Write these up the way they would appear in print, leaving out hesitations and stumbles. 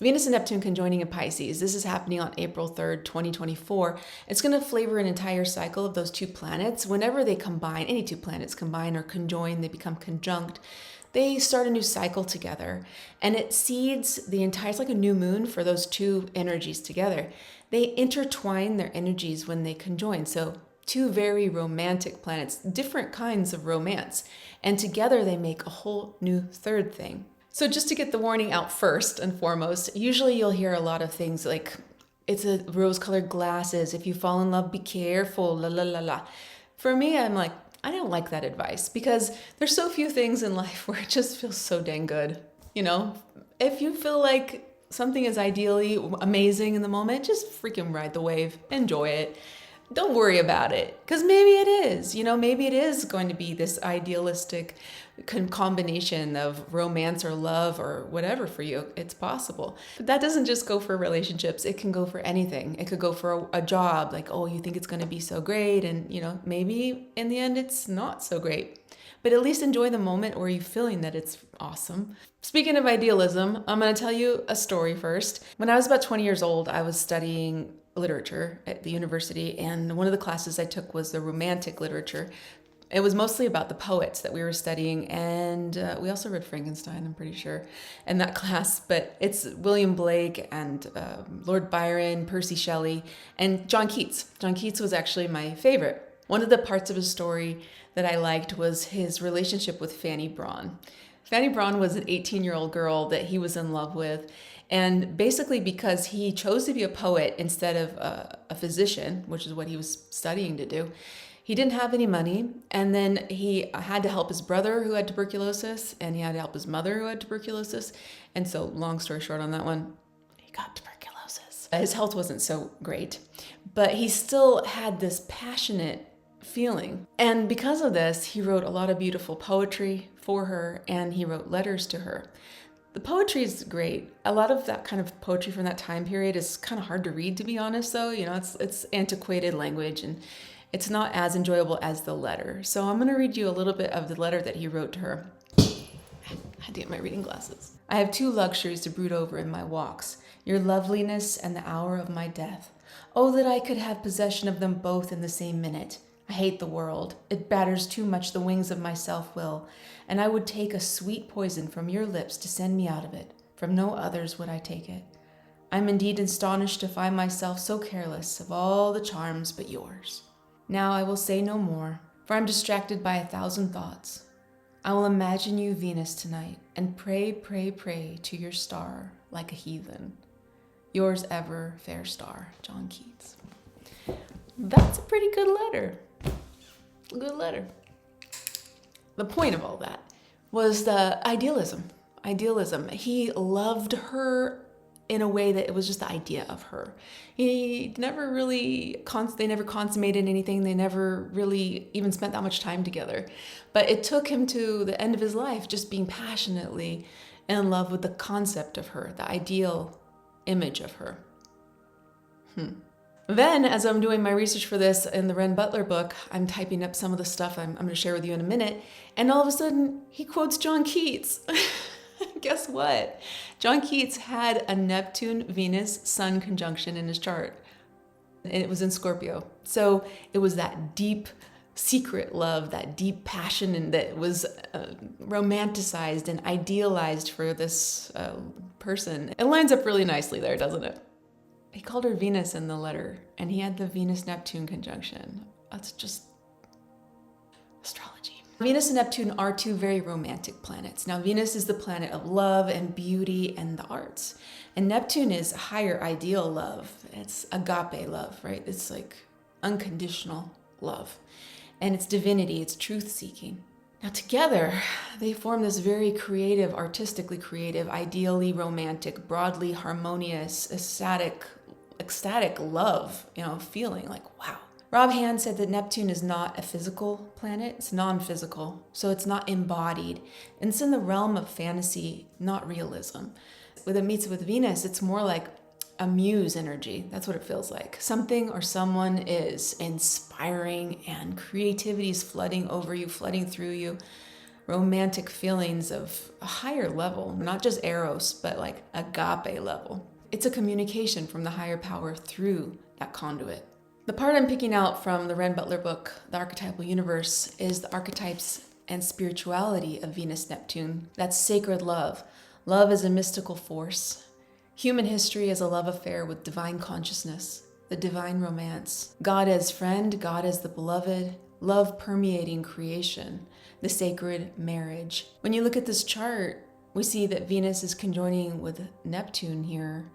Venus and Neptune conjoining in Pisces. This is happening on April 3rd, 2024. It's going to flavor an entire cycle of those two planets. Whenever they combine, any two planets combine or conjoin, they become conjunct. They start a new cycle together, and it seeds the entire, it's like a new moon for those two energies together. They intertwine their energies when they conjoin. So two very romantic planets, different kinds of romance, and together they make a whole new third thing. So just to get the warning out first and foremost, usually you'll hear a lot of things like, it's a rose-colored glasses, if you fall in love, be careful, la la la la. For me, I'm like, I don't like that advice because there's so few things in life where it just feels so dang good. You know, if you feel like something is ideally amazing in the moment, just freaking ride the wave, enjoy it. Don't worry about it, because maybe it is, maybe it is going to be this idealistic combination of romance or love or whatever for you. It's possible. But that doesn't just go for relationships. It can go for anything. It could go for a job, like, oh, you think it's going to be so great, and maybe in the end it's not so great. But at least enjoy the moment where you're feeling that it's awesome. Speaking of idealism, I'm going to tell you a story first. When I was about 20 years old, I was studying literature at the university, and one of the classes I took was the romantic literature. It was mostly about the poets that we were studying, and we also read Frankenstein, I'm pretty sure, in that class. But it's William Blake and Lord Byron, Percy Shelley, and John Keats. John Keats was actually my favorite. One of the parts of his story that I liked was his relationship with Fanny Brawne. Fanny Brawne was an 18-year-old girl that he was in love with. And basically because he chose to be a poet instead of a physician, which is what he was studying to do, he didn't have any money. And then he had to help his brother who had tuberculosis, and he had to help his mother who had tuberculosis. And so long story short on that one, he got tuberculosis. His health wasn't so great, but he still had this passionate feeling. And because of this, he wrote a lot of beautiful poetry for her, and he wrote letters to her. The poetry is great. A lot of that kind of poetry from that time period is kind of hard to read, to be honest, though. It's antiquated language, and it's not as enjoyable as the letter. So I'm going to read you a little bit of the letter that he wrote to her. I had to get my reading glasses. I have two luxuries to brood over in my walks, your loveliness and the hour of my death. Oh, that I could have possession of them both in the same minute. I hate the world. It batters too much the wings of my self-will, and I would take a sweet poison from your lips to send me out of it. From no others would I take it. I'm indeed astonished to find myself so careless of all the charms but yours. Now I will say no more, for I'm distracted by 1,000 thoughts. I will imagine you Venus tonight, and pray, pray, pray to your star like a heathen. Yours ever, fair star, John Keats. That's a pretty good letter. Good letter. The point of all that was the idealism. He loved her in a way that it was just the idea of her. He never really, they never consummated anything. They never really even spent that much time together. But it took him to the end of his life just being passionately in love with the concept of her, the ideal image of her. Then, as I'm doing my research for this in the Ren Butler book, I'm typing up some of the stuff I'm going to share with you in a minute, and all of a sudden, he quotes John Keats. Guess what? John Keats had a Neptune-Venus-Sun conjunction in his chart, and it was in Scorpio. So it was that deep, secret love, that deep passion, and that was romanticized and idealized for this person. It lines up really nicely there, doesn't it? He called her Venus in the letter, and he had the Venus-Neptune conjunction. That's just astrology. Venus and Neptune are two very romantic planets. Now, Venus is the planet of love and beauty and the arts. And Neptune is higher ideal love. It's agape love, right? It's like unconditional love. And it's divinity, it's truth-seeking. Now together, they form this very creative, artistically creative, ideally romantic, broadly harmonious, ecstatic love, feeling like, wow. Rob Hand said that Neptune is not a physical planet, it's non-physical, so it's not embodied. And it's in the realm of fantasy, not realism. When it meets with Venus, it's more like a muse energy. That's what it feels like. Something or someone is inspiring and creativity is flooding over you, flooding through you. romantic feelings of a higher level, not just eros, but like agape level. It's a communication from the higher power through that conduit. The part I'm picking out from the Ren Butler book, The Archetypal Universe, is the archetypes and spirituality of Venus-Neptune. That's sacred love. Love is a mystical force. Human history is a love affair with divine consciousness, the divine romance. God as friend, God as the beloved, love permeating creation, the sacred marriage. When you look at this chart, we see that Venus is conjoining with Neptune here,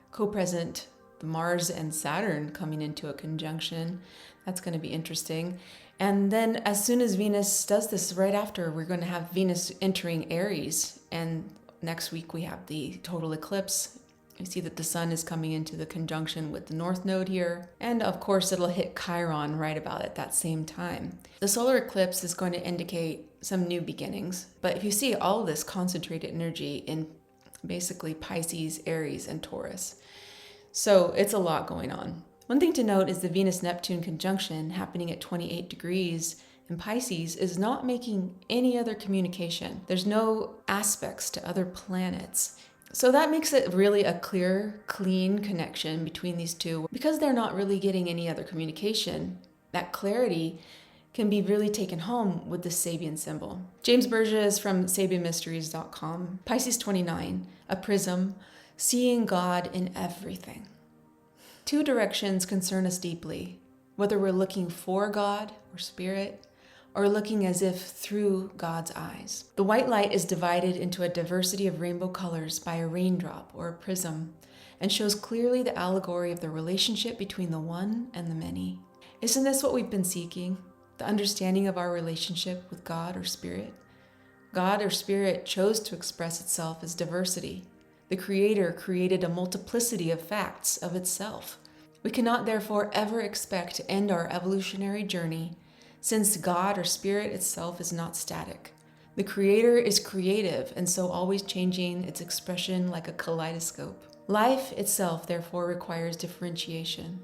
co-present Mars and Saturn coming into a conjunction. That's going to be interesting. And then as soon as Venus does this, right after, we're going to have Venus entering Aries. And next week we have the total eclipse. You see that the sun is coming into the conjunction with the North Node here. And of course, it'll hit Chiron right about at that same time. The solar eclipse is going to indicate some new beginnings. But if you see all of this concentrated energy in basically Pisces, Aries, and Taurus. So it's a lot going on. One thing to note is the Venus-Neptune conjunction happening at 28 degrees in Pisces is not making any other communication. There's no aspects to other planets. So that makes it really a clear, clean connection between these two. Because they're not really getting any other communication, that clarity can be really taken home with the Sabian symbol. James Berger is from SabianMysteries.com. Pisces 29, a prism, seeing God in everything. Two directions concern us deeply, whether we're looking for God or spirit, or looking as if through God's eyes. The white light is divided into a diversity of rainbow colors by a raindrop or a prism, and shows clearly the allegory of the relationship between the one and the many. Isn't this what we've been seeking? The understanding of our relationship with God or spirit? God or spirit chose to express itself as diversity. The Creator created a multiplicity of facts of itself. We cannot therefore ever expect to end our evolutionary journey, since God or spirit itself is not static. The Creator is creative and so always changing its expression like a kaleidoscope. Life itself therefore requires differentiation.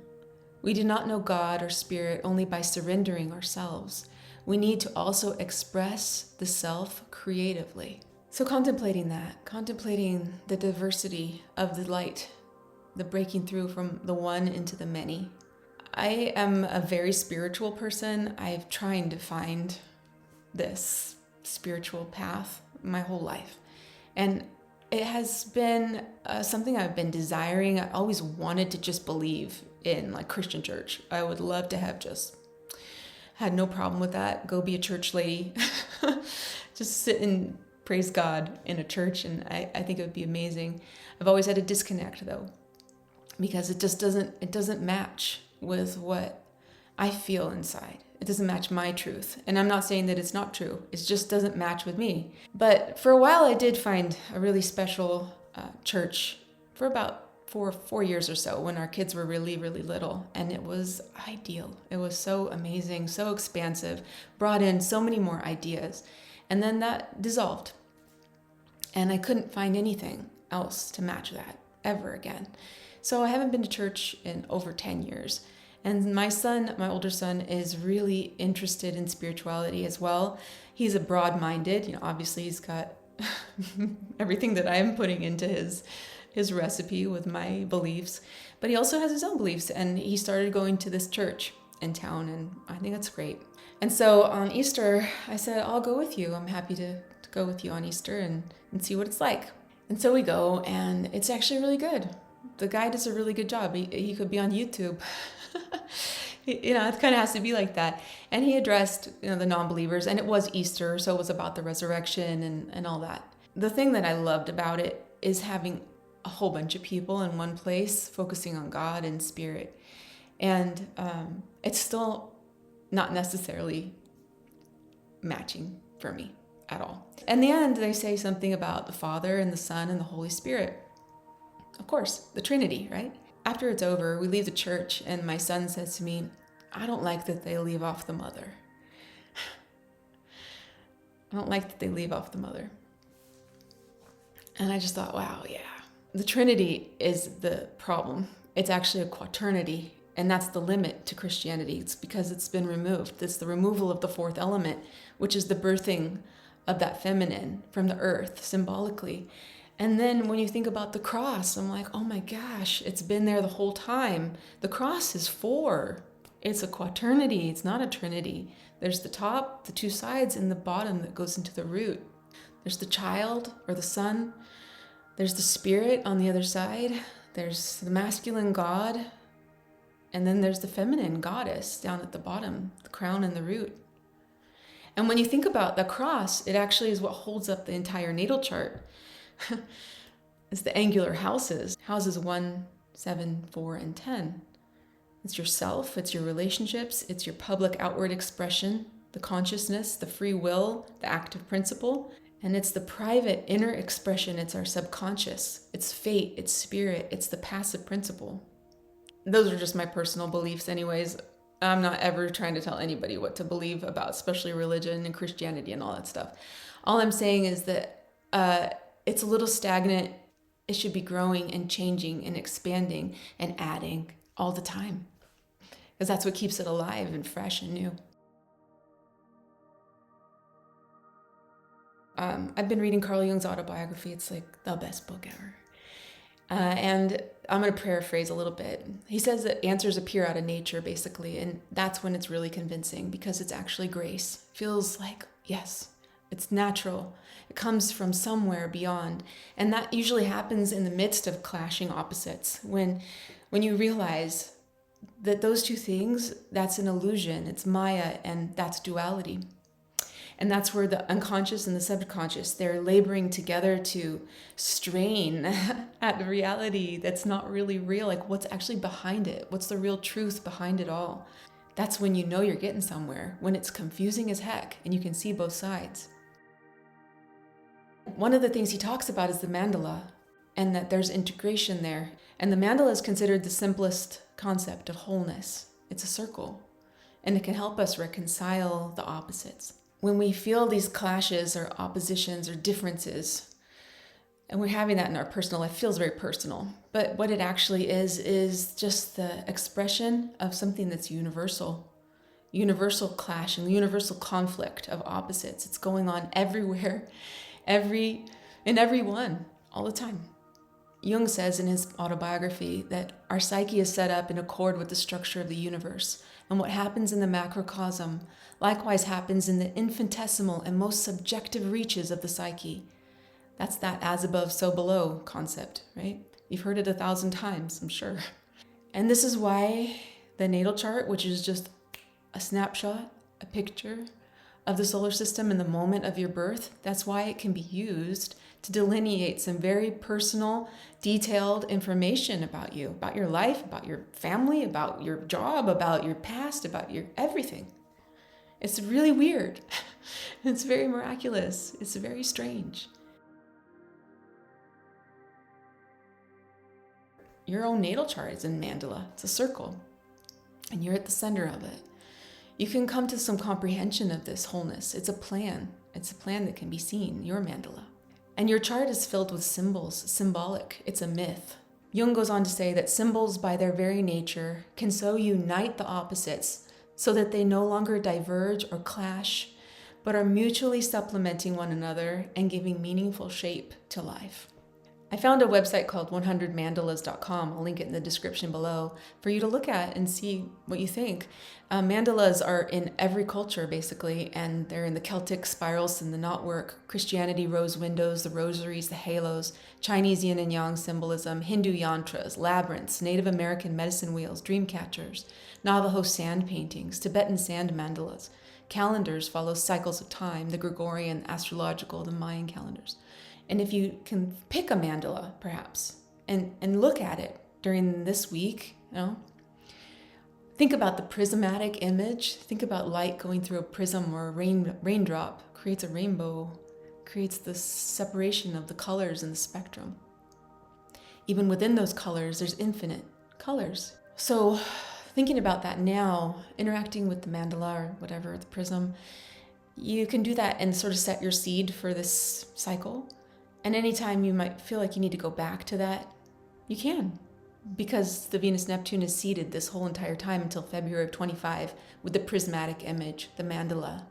We do not know God or spirit only by surrendering ourselves. We need to also express the self creatively. So contemplating the diversity of the light, the breaking through from the one into the many. I am a very spiritual person. I've tried to find this spiritual path my whole life. And it has been something I've been desiring. I always wanted to just believe in like Christian church. I would love to have just had no problem with that. Go be a church lady. Just sit and praise God in a church, and I think it would be amazing. I've always had a disconnect though, because it just doesn't match with what I feel inside. It doesn't match my truth. And I'm not saying that it's not true. It just doesn't match with me. But for a while I did find a really special church for about four years or so when our kids were really, really little. And it was ideal. It was so amazing, so expansive, brought in so many more ideas. And then that dissolved. And I couldn't find anything else to match that ever again. So I haven't been to church in over 10 years. And my older son, is really interested in spirituality as well. He's a broad-minded, obviously he's got everything that I'm putting into his recipe with my beliefs, but he also has his own beliefs, and he started going to this church in town, and I think that's great. And so on Easter, I said, I'll go with you. I'm happy to go with you on Easter and see what it's like. And so we go, and it's actually really good. The guy does a really good job. He could be on YouTube. It kind of has to be like that. And he addressed the non-believers, and it was Easter, so it was about the resurrection and all that. The thing that I loved about it is having a whole bunch of people in one place focusing on God and spirit. And it's still not necessarily matching for me at all. In the end, they say something about the Father and the Son and the Holy Spirit. Of course, the Trinity, right? After it's over, we leave the church, and my son says to me, I don't like that they leave off the mother. I don't like that they leave off the mother. And I just thought, wow, yeah. The Trinity is the problem. It's actually a quaternity, and that's the limit to Christianity. It's because it's been removed. It's the removal of the fourth element, which is the birthing of that feminine from the earth symbolically. And then when you think about the cross, I'm like, oh my gosh, it's been there the whole time. The cross is 4. It's a quaternity. It's not a trinity. There's the top, the 2 sides, and the bottom that goes into the root. There's the child or the son. There's the spirit on the other side. There's the masculine God. And then there's the feminine goddess down at the bottom, the crown and the root. And when you think about the cross, it actually is what holds up the entire natal chart. It's the angular houses 1, 7, 4, and 10. It's yourself, it's your relationships, it's your public outward expression, the consciousness, the free will, the active principle, and it's the private inner expression, it's our subconscious, it's fate, it's spirit, it's the passive principle. Those are just my personal beliefs anyways. I'm not ever trying to tell anybody what to believe about, especially religion and Christianity and all that stuff. All I'm saying is that it's a little stagnant. It should be growing and changing and expanding and adding all the time, because that's what keeps it alive and fresh and new. I've been reading Carl Jung's autobiography. It's like the best book ever. And I'm going to paraphrase a little bit. He says that answers appear out of nature, basically, and that's when it's really convincing, because it's actually grace. Feels like, yes, it's natural. It comes from somewhere beyond. And that usually happens in the midst of clashing opposites, when you realize that those two things, that's an illusion, it's Maya, and that's duality. And that's where the unconscious and the subconscious, they're laboring together to strain at the reality that's not really real. Like, what's actually behind it? What's the real truth behind it all? That's when you know you're getting somewhere, when it's confusing as heck and you can see both sides. One of the things he talks about is the mandala, and that there's integration there. And the mandala is considered the simplest concept of wholeness. It's a circle, and it can help us reconcile the opposites. When we feel these clashes or oppositions or differences, and we're having that in our personal life, feels very personal. But what it actually is just the expression of something that's universal. Universal clash and universal conflict of opposites. It's going on everywhere, in everyone, all the time. Jung says in his autobiography that our psyche is set up in accord with the structure of the universe, and what happens in the macrocosm likewise happens in the infinitesimal and most subjective reaches of the psyche. That's that as above, so below concept, right? You've heard it 1,000 times, I'm sure. And this is why the natal chart, which is just a snapshot, a picture of the solar system in the moment of your birth, that's why it can be used to delineate some very personal, detailed information about you, about your life, about your family, about your job, about your past, about your everything. It's really weird. It's very miraculous. It's very strange. Your own natal chart is in mandala. It's a circle, and you're at the center of it. You can come to some comprehension of this wholeness. It's a plan. It's a plan that can be seen, your mandala. And your chart is filled with symbols, symbolic. It's a myth. Jung goes on to say that symbols by their very nature can so unite the opposites so that they no longer diverge or clash, but are mutually supplementing one another and giving meaningful shape to life. I found a website called 100mandalas.com. I'll link it in the description below for you to look at and see what you think. Mandalas are in every culture, basically, and they're in the Celtic spirals and the knotwork, Christianity rose windows, the rosaries, the halos, Chinese yin and yang symbolism, Hindu yantras, labyrinths, Native American medicine wheels, dream catchers, Navajo sand paintings, Tibetan sand mandalas. Calendars follow cycles of time, the Gregorian, astrological, the Mayan calendars. And if you can pick a mandala, perhaps, and look at it during this week, think about the prismatic image. Think about light going through a prism or a raindrop, creates a rainbow, creates the separation of the colors in the spectrum. Even within those colors, there's infinite colors. So thinking about that now, interacting with the mandala or whatever, the prism, you can do that and sort of set your seed for this cycle. And anytime you might feel like you need to go back to that, you can, because the Venus-Neptune is seated this whole entire time until February of 25 with the prismatic image, the mandala.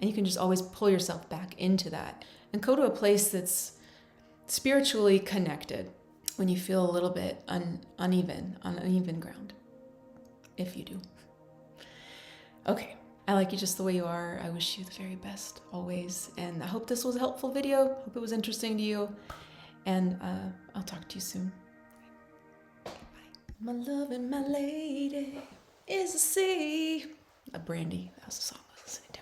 And you can just always pull yourself back into that and go to a place that's spiritually connected when you feel a little bit uneven, on uneven ground, if you do. Okay, I like you just the way you are. I wish you the very best always. And I hope this was a helpful video. Hope it was interesting to you. And I'll talk to you soon. Bye. My love and my lady is the sea. Brandy, that was the song I was listening to.